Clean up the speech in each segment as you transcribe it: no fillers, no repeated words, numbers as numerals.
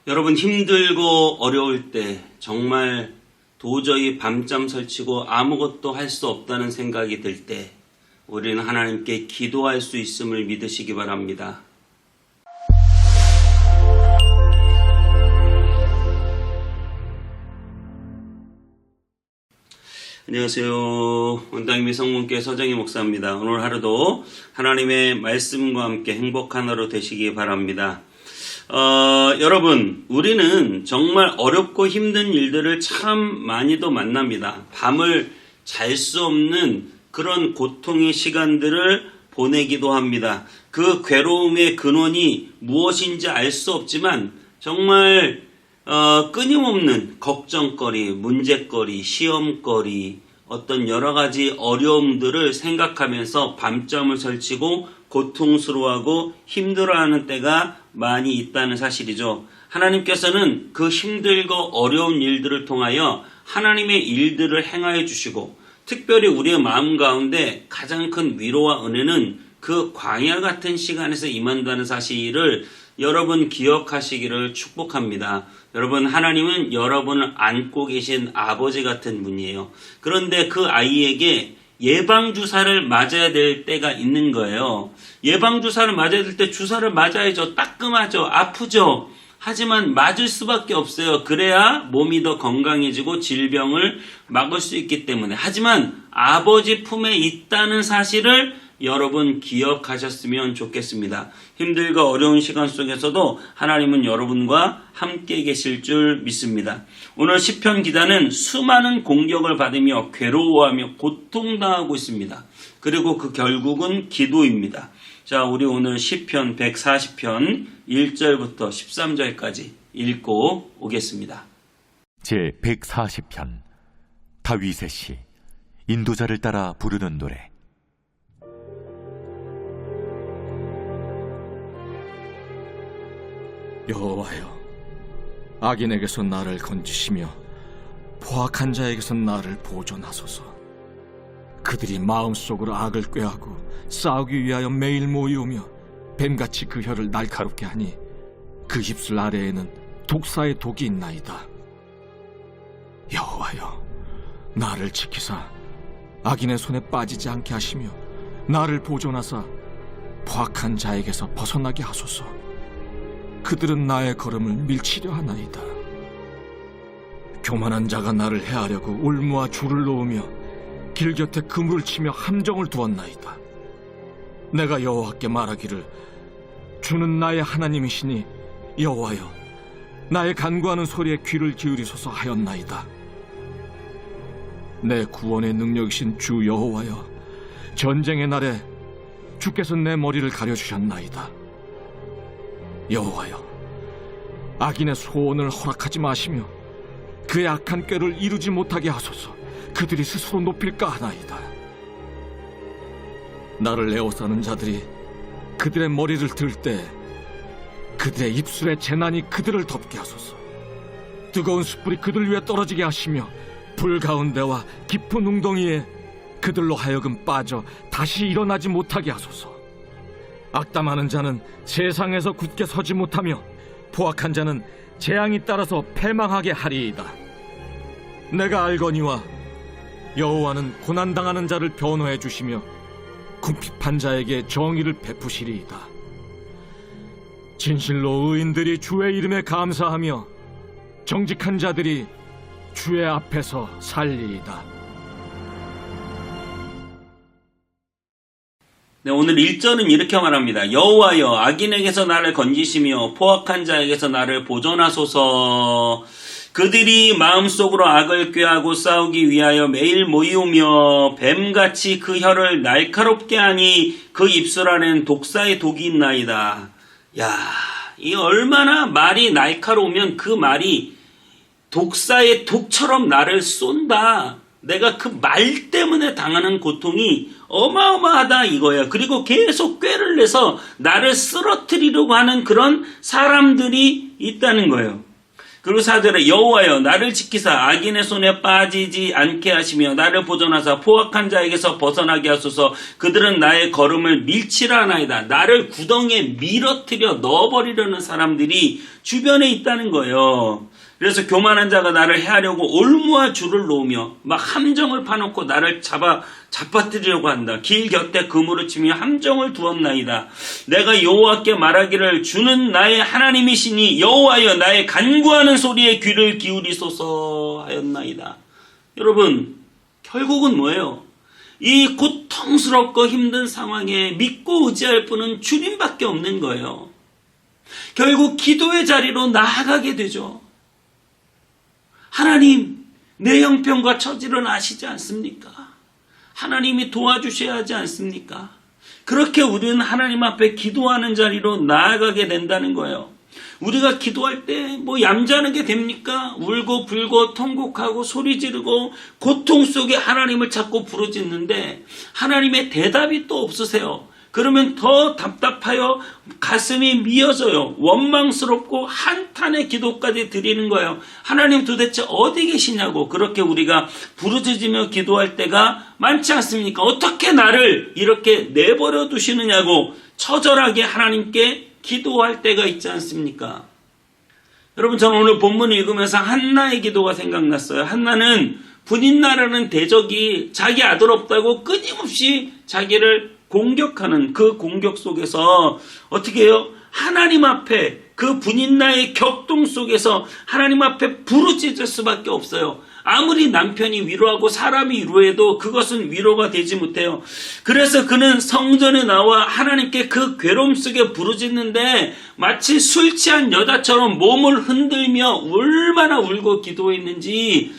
여러분 힘들고 어려울 때 정말 도저히 밤잠 설치고 아무것도 할 수 없다는 생각이 들 때 우리는 하나님께 기도할 수 있음을 믿으시기 바랍니다. 안녕하세요. 원당임의 성문교회 서정희 목사입니다. 오늘 하루도 하나님의 말씀과 함께 행복한 하루 되시기 바랍니다. 여러분, 우리는 정말 어렵고 힘든 일들을 참 많이도 만납니다. 밤을 잘 수 없는 그런 고통의 시간들을 보내기도 합니다. 그 괴로움의 근원이 무엇인지 알 수 없지만 정말 끊임없는 걱정거리, 문제거리, 시험거리, 어떤 여러 가지 어려움들을 생각하면서 밤잠을 설치고 고통스러워하고 힘들어하는 때가 많이 있다는 사실이죠. 하나님께서는 그 힘들고 어려운 일들을 통하여 하나님의 일들을 행하여 주시고 특별히 우리의 마음 가운데 가장 큰 위로와 은혜는 그 광야 같은 시간에서 임한다는 사실을 여러분 기억하시기를 축복합니다. 여러분, 하나님은 여러분을 안고 계신 아버지 같은 분이에요. 그런데 그 아이에게 예방주사를 맞아야 될 때가 있는 거예요. 예방주사를 맞아야 될 때 주사를 맞아야죠. 따끔하죠. 아프죠. 하지만 맞을 수밖에 없어요. 그래야 몸이 더 건강해지고 질병을 막을 수 있기 때문에. 하지만 아버지 품에 있다는 사실을 여러분 기억하셨으면 좋겠습니다. 힘들고 어려운 시간 속에서도 하나님은 여러분과 함께 계실 줄 믿습니다. 오늘 시편 기자는 수많은 공격을 받으며 괴로워하며 고통당하고 있습니다. 그리고 그 결국은 기도입니다. 자, 우리 오늘 시편 140편 1절부터 13절까지 읽고 오겠습니다. 제 140편 다윗의 시 인도자를 따라 부르는 노래. 여호와여, 악인에게서 나를 건지시며 포악한 자에게서 나를 보존하소서. 그들이 마음속으로 악을 꾀하고 싸우기 위하여 매일 모이오며 뱀같이 그 혀를 날카롭게 하니 그 입술 아래에는 독사의 독이 있나이다. 여호와여, 나를 지키사 악인의 손에 빠지지 않게 하시며 나를 보존하사 포악한 자에게서 벗어나게 하소서. 그들은 나의 걸음을 밀치려 하나이다. 교만한 자가 나를 해하려고 올무와 줄을 놓으며 길 곁에 그물을 치며 함정을 두었나이다. 내가 여호와께 말하기를 주는 나의 하나님이시니 여호와여, 나의 간구하는 소리에 귀를 기울이소서 하였나이다. 내 구원의 능력이신 주 여호와여, 전쟁의 날에 주께서 내 머리를 가려주셨나이다. 여호와여, 악인의 소원을 허락하지 마시며 그의 악한 꾀를 이루지 못하게 하소서. 그들이 스스로 높일까 하나이다. 나를 에워싸는 자들이 그들의 머리를 들 때 그들의 입술의 재난이 그들을 덮게 하소서. 뜨거운 숯불이 그들 위에 떨어지게 하시며 불 가운데와 깊은 웅덩이에 그들로 하여금 빠져 다시 일어나지 못하게 하소서. 악담하는 자는 세상에서 굳게 서지 못하며 포악한 자는 재앙이 따라서 패망하게 하리이다. 내가 알거니와 여호와는 고난당하는 자를 변호해 주시며 궁핍한 자에게 정의를 베푸시리이다. 진실로 의인들이 주의 이름에 감사하며 정직한 자들이 주의 앞에서 살리이다. 네, 오늘 1절은 이렇게 말합니다. 여호와여, 악인에게서 나를 건지시며 포악한 자에게서 나를 보존하소서. 그들이 마음속으로 악을 꾀하고 싸우기 위하여 매일 모이오며 뱀같이 그 혀를 날카롭게 하니 그 입술 안에는 독사의 독이 있나이다. 야, 이 얼마나 말이 날카로우면 그 말이 독사의 독처럼 나를 쏜다. 내가 그 말 때문에 당하는 고통이 어마어마하다 이거야. 그리고 계속 꾀를 내서 나를 쓰러뜨리려고 하는 그런 사람들이 있다는 거예요. 그리고 4절에 여호와여 나를 지키사 악인의 손에 빠지지 않게 하시며 나를 보존하사 포악한 자에게서 벗어나게 하소서. 그들은 나의 걸음을 밀치라 하나이다. 나를 구덩이에 밀어뜨려 넣어버리려는 사람들이 주변에 있다는 거예요. 그래서 교만한 자가 나를 해하려고 올무와 줄을 놓으며 막 함정을 파놓고 나를 잡아뜨리려고 한다. 길 곁에 그물을 치며 함정을 두었나이다. 내가 여호와께 말하기를 주는 나의 하나님이시니 여호와여 나의 간구하는 소리에 귀를 기울이소서 하였나이다. 여러분, 결국은 뭐예요? 이 고통스럽고 힘든 상황에 믿고 의지할 분은 주님밖에 없는 거예요. 결국 기도의 자리로 나아가게 되죠. 하나님, 내 형편과 처지를 아시지 않습니까? 하나님이 도와주셔야 하지 않습니까? 그렇게 우리는 하나님 앞에 기도하는 자리로 나아가게 된다는 거예요. 우리가 기도할 때 뭐 얌전하게 됩니까? 울고 불고 통곡하고 소리 지르고 고통 속에 하나님을 찾고 부르짖는데 하나님의 대답이 또 없으세요. 그러면 더 답답하여 가슴이 미어져요. 원망스럽고 한탄의 기도까지 드리는 거예요. 하나님 도대체 어디 계시냐고. 그렇게 우리가 부르짖으며 기도할 때가 많지 않습니까? 어떻게 나를 이렇게 내버려 두시느냐고 처절하게 하나님께 기도할 때가 있지 않습니까? 여러분, 저는 오늘 본문을 읽으면서 한나의 기도가 생각났어요. 한나는 분인나라는 대적이 자기 아들 없다고 끊임없이 자기를 공격하는 그 공격 속에서 어떻게 해요? 하나님 앞에 그 분인나의 격동 속에서 하나님 앞에 부르짖을 수밖에 없어요. 아무리 남편이 위로하고 사람이 위로해도 그것은 위로가 되지 못해요. 그래서 그는 성전에 나와 하나님께 그 괴로움 속에 부르짖는데 마치 술 취한 여자처럼 몸을 흔들며 얼마나 울고 기도했는지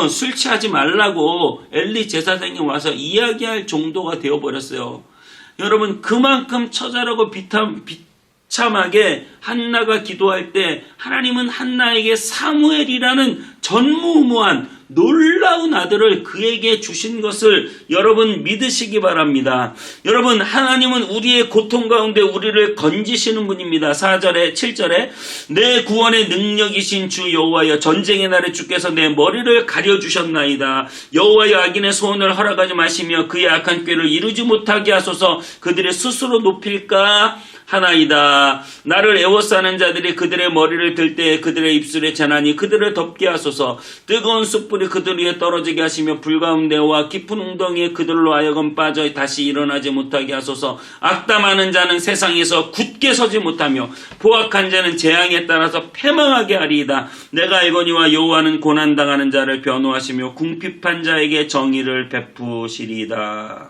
술 취하지 말라고 엘리 제사장이 와서 이야기할 정도가 되어버렸어요. 여러분, 그만큼 처절하고 비참하게 한나가 기도할 때 하나님은 한나에게 사무엘이라는 전무후무한 놀라운 아들을 그에게 주신 것을 여러분 믿으시기 바랍니다. 여러분, 하나님은 우리의 고통 가운데 우리를 건지시는 분입니다. 4절에 7절에 내 구원의 능력이신 주 여호와여 전쟁의 날에 주께서 내 머리를 가려주셨나이다. 여호와여 악인의 소원을 허락하지 마시며 그의 악한 꾀를 이루지 못하게 하소서. 그들의 스스로 높일까 하나이다. 나를 애워싸는 자들이 그들의 머리를 들 때 그들의 입술에 재난이 그들을 덮게 하소서. 뜨거운 숯불이 그들 위에 떨어지게 하시며 불 가운데와 깊은 웅덩이에 그들로 하여금 빠져 다시 일어나지 못하게 하소서. 악담하는 자는 세상에서 굳게 서지 못하며 포악한 자는 재앙에 따라서 패망하게 하리이다. 내가 알거니와 여호와는 고난당하는 자를 변호하시며 궁핍한 자에게 정의를 베푸시리이다.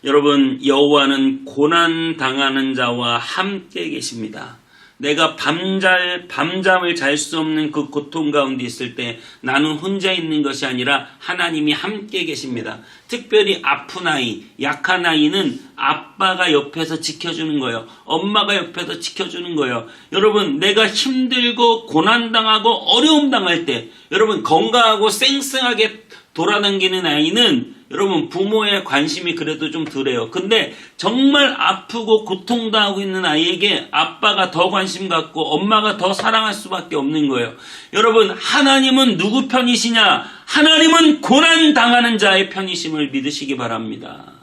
여러분, 여호와는 고난당하는 자와 함께 계십니다. 내가 밤잠을 잘 수 없는 그 고통 가운데 있을 때 나는 혼자 있는 것이 아니라 하나님이 함께 계십니다. 특별히 아픈 아이, 약한 아이는 아빠가 옆에서 지켜주는 거예요. 엄마가 옆에서 지켜주는 거예요. 여러분, 내가 힘들고 고난당하고 어려움 당할 때 여러분 건강하고 쌩쌩하게 돌아다니는 아이는 여러분 부모의 관심이 그래도 좀 덜해요. 근데 정말 아프고 고통당하고 있는 아이에게 아빠가 더 관심 갖고 엄마가 더 사랑할 수밖에 없는 거예요. 여러분, 하나님은 누구 편이시냐? 하나님은 고난당하는 자의 편이심을 믿으시기 바랍니다.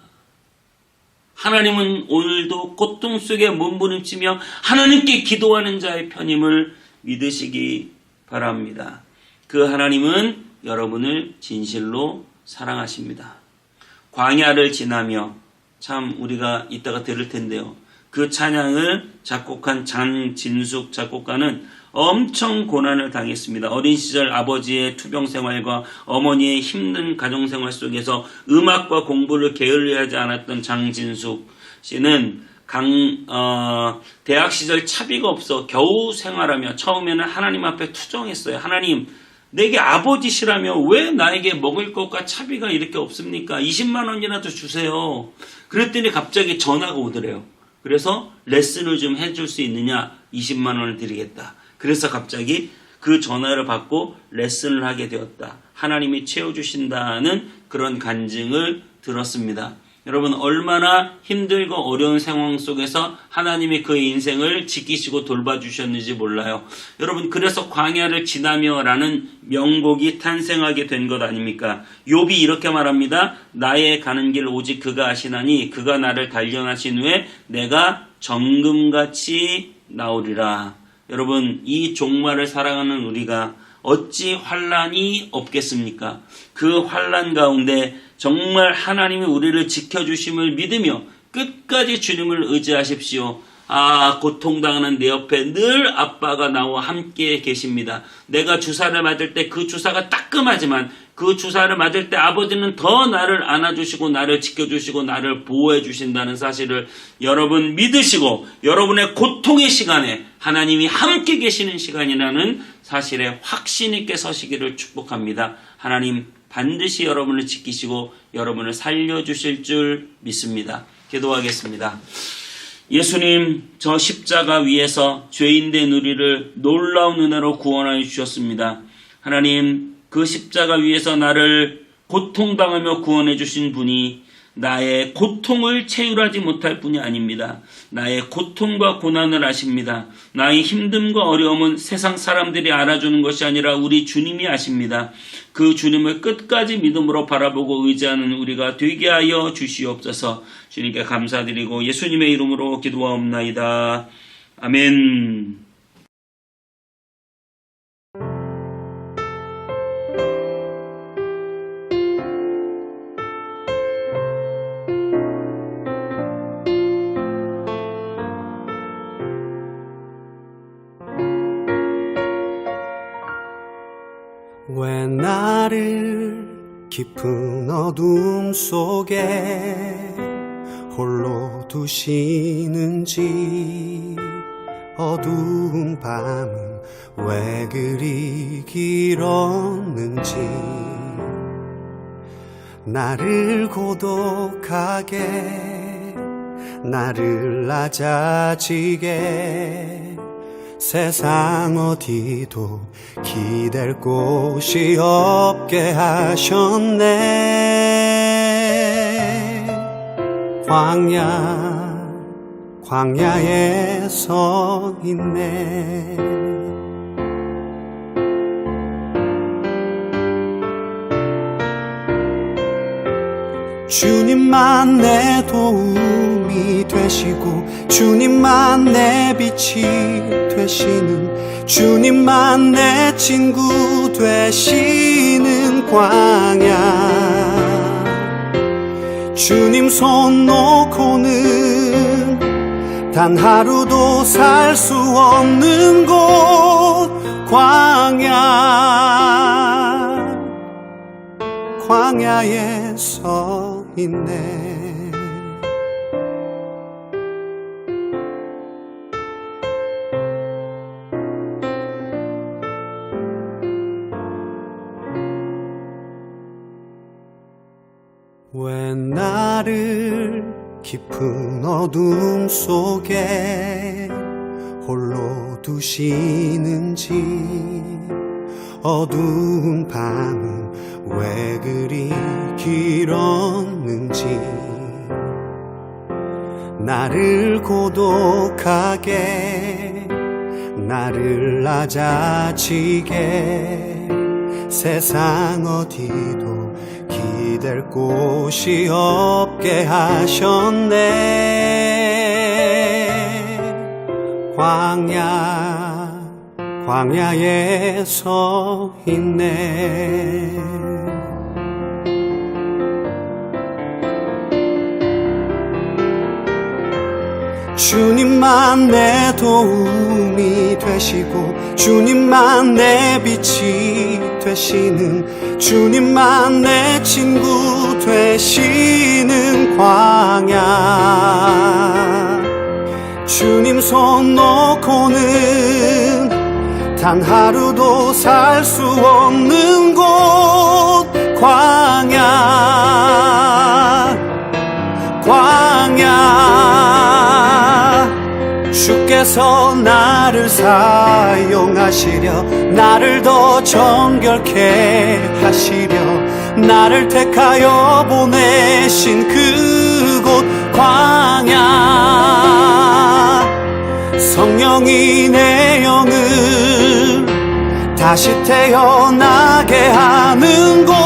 하나님은 오늘도 고통 속에 몸부림치며 하나님께 기도하는 자의 편임을 믿으시기 바랍니다. 그 하나님은 여러분을 진실로 사랑하십니다. 광야를 지나며 참 우리가 이따가 들을 텐데요. 그 찬양을 작곡한 장진숙 작곡가는 엄청 고난을 당했습니다. 어린 시절 아버지의 투병 생활과 어머니의 힘든 가정 생활 속에서 음악과 공부를 게을리하지 않았던 장진숙 씨는 대학 시절 차비가 없어 겨우 생활하며 처음에는 하나님 앞에 투정했어요. 하나님, 내게 아버지시라며 왜 나에게 먹을 것과 차비가 이렇게 없습니까? 20만 원이라도 주세요. 그랬더니 갑자기 전화가 오더래요. 그래서 레슨을 좀 해줄 수 있느냐? 20만 원을 드리겠다. 그래서 갑자기 그 전화를 받고 레슨을 하게 되었다. 하나님이 채워주신다는 그런 간증을 들었습니다. 여러분 얼마나 힘들고 어려운 상황 속에서 하나님이 그의 인생을 지키시고 돌봐주셨는지 몰라요. 여러분 그래서 광야를 지나며 라는 명곡이 탄생하게 된 것 아닙니까? 욥이 이렇게 말합니다. 나의 가는 길 오직 그가 아시나니 그가 나를 단련하신 후에 내가 정금같이 나오리라. 여러분 이 종말을 살아가는 우리가 어찌 환난이 없겠습니까? 그 환난 가운데 정말 하나님이 우리를 지켜주심을 믿으며 끝까지 주님을 의지하십시오. 고통당하는 내 옆에 늘 아빠가 나와 함께 계십니다. 내가 주사를 맞을 때 그 주사가 따끔하지만 그 주사를 맞을 때 아버지는 더 나를 안아주시고 나를 지켜주시고 나를 보호해 주신다는 사실을 여러분 믿으시고 여러분의 고통의 시간에 하나님이 함께 계시는 시간이라는 사실에 확신 있게 서시기를 축복합니다. 하나님 반드시 여러분을 지키시고 여러분을 살려주실 줄 믿습니다. 기도하겠습니다. 예수님, 저 십자가 위에서 죄인된 우리를 놀라운 은혜로 구원하여 주셨습니다. 하나님, 그 십자가 위에서 나를 고통당하며 구원해 주신 분이 나의 고통을 채울하지 못할 뿐이 아닙니다. 나의 고통과 고난을 아십니다. 나의 힘듦과 어려움은 세상 사람들이 알아주는 것이 아니라 우리 주님이 아십니다. 그 주님을 끝까지 믿음으로 바라보고 의지하는 우리가 되게 하여 주시옵소서. 주님께 감사드리고 예수님의 이름으로 기도하옵나이다. 아멘. 왜 나를 깊은 어둠 속에 홀로 두시는지 어두운 밤은 왜 그리 길었는지 나를 고독하게 나를 낮아지게 세상 어디도 기댈 곳이 없게 하셨네. 광야에 서 있네. 주님만 내 도움이 되시고 주님만 내 빛이 되시는 주님만 내 친구 되시는 광야 주님 손 놓고는 단 하루도 살 수 없는 곳 광야에 서 있네. 왜 나를 깊은 어둠 속에 홀로 두시는지 어두운 밤은 왜 그리 길었는지 나를 고독하게 나를 낮아지게 세상 어디도 기댈 곳이 없게 하셨네. 광야에 서 있네. 주님만 내 도움이 되시고 주님만 내 빛이 되시는 주님만 내 친구 되시는 광야 주님 손 놓고는 단 하루도 살 수 없는 곳 광야 주께서 나를 사용하시려 나를 더 정결케 하시려 나를 택하여 보내신 그 광야 성령이 내 영을 다시 태어나게 하는 곳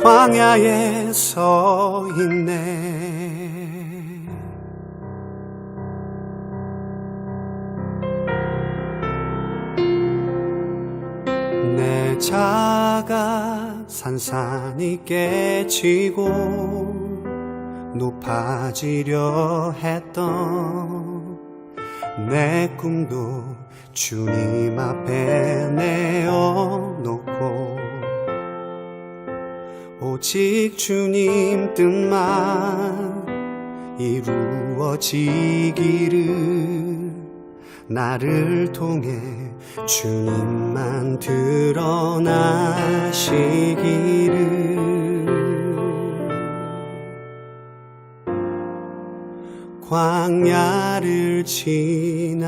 광야에 서 있네. 내 자가 산산이 깨지고 높아지려 했던 내 꿈도 주님 앞에 내어놓고 오직 주님 뜻만 이루어지기를 나를 통해 주님만 드러나시기를 광야를 지나며